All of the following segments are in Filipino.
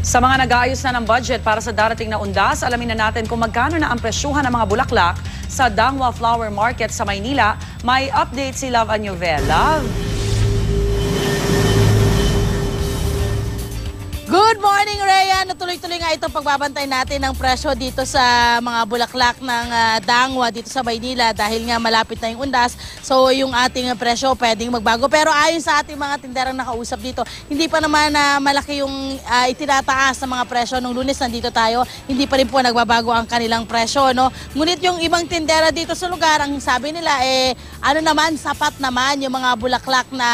Sa mga nag-aayos na ng budget para sa darating na undas, alamin na natin kung magkano na ang presyuhan ng mga bulaklak sa Dangwa Flower Market sa Maynila. May update si Love Añovel. Love? Good morning, Rhea! Natuloy-tuloy nga itong pagbabantay natin ng presyo dito sa mga bulaklak ng Dangwa dito sa Maynila dahil nga malapit na yung undas. So yung ating presyo pwedeng magbago. Pero ayon sa ating mga tinderang nakausap dito, hindi pa naman malaki yung itinataas ng mga presyo. Nung Lunes nandito tayo, hindi pa rin po nagbabago ang kanilang presyo. No? Ngunit yung ibang tindera dito sa lugar, ang sabi nila sapat naman yung mga bulaklak na,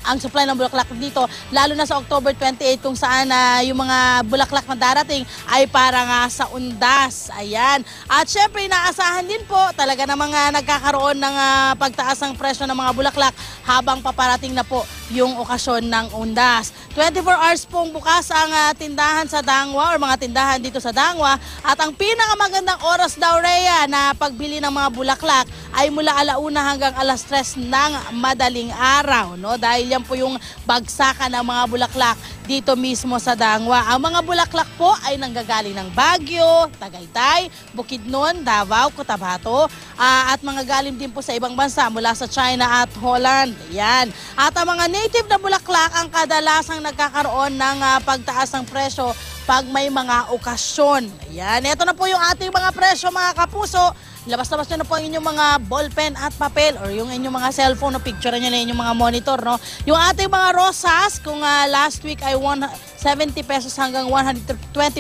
ang supply ng bulaklak dito, lalo na sa October 28 kung saan yung mga bulaklak na darating ay para nga sa undas. Ayan. At syempre, inaasahan din po talaga na mga nagkakaroon ng pagtaas ng presyo ng mga bulaklak habang paparating na po yung okasyon ng undas. 24 hours pong bukas ang tindahan sa Dangwa or mga tindahan dito sa Dangwa. At ang pinakamagandang oras daw, Rhea, na pagbili ng mga bulaklak ay mula 1:00 hanggang 3:00 ng madaling araw. No? Dahil yan po yung bagsakan ng mga bulaklak dito mismo sa Dangwa. Ang mga bulaklak po ay nanggagaling ng Baguio, Tagaytay, Bukidnon, Davao, Cotabato, at mga galing din po sa ibang bansa mula sa China at Holland. Yan. At ang mga native na bulaklak ang kadalasang nagkakaroon ng pagtaas ng presyo pag may mga okasyon. Yan. Ito na po yung ating mga presyo, mga kapuso. Labas-labas nyo na po ang inyong mga ballpen at papel or yung inyong mga cellphone, no, picture nyo na inyong mga monitor. No? Yung ating mga rosas, kung last week ay 70 pesos hanggang 120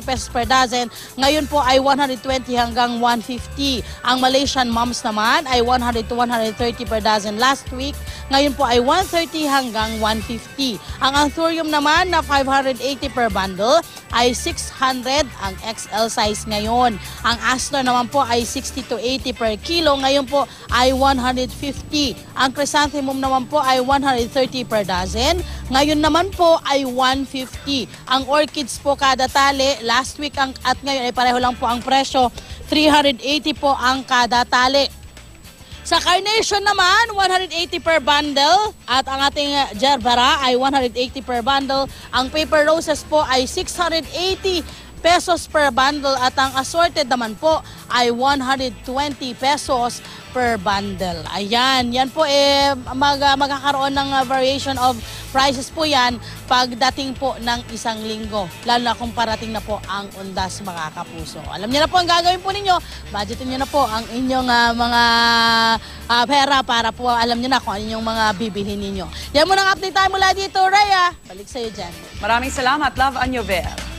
pesos per dozen, ngayon po ay 120 hanggang 150. Ang Malaysian mums naman ay 100 to 130 per dozen last week, ngayon po ay 130 hanggang 150. Ang anthurium naman na 580 per bundle ay 600 ang XL size ngayon. Ang aster naman po ay 60 to 80 per kilo, ngayon po ay 150. Ang chrysanthemum naman po ay 130 per dozen, ngayon naman po ay 150. Ang orchids po kada tali, last week at ngayon ay pareho lang po ang presyo, 380 po ang kada tali. Sa carnation naman, 180 per bundle at ang ating gerbera ay 180 per bundle. Ang paper roses po ay 680 pesos per bundle at ang assorted naman po ay 120 pesos per bundle. Ayan, yan po magkakaroon ng variation of prices po yan pagdating po ng isang linggo. Lalo na kung parating na po ang undas, mga kapuso. Alam niyo na po ang gagawin po ninyo. Budgetin niyo na po ang inyong mga pera para po alam niyo na kung ano yung mga bibilhin ninyo. Yan muna ang update tayo mula dito, Rhea. Balik sa'yo dyan. Maraming salamat, Love Añovel.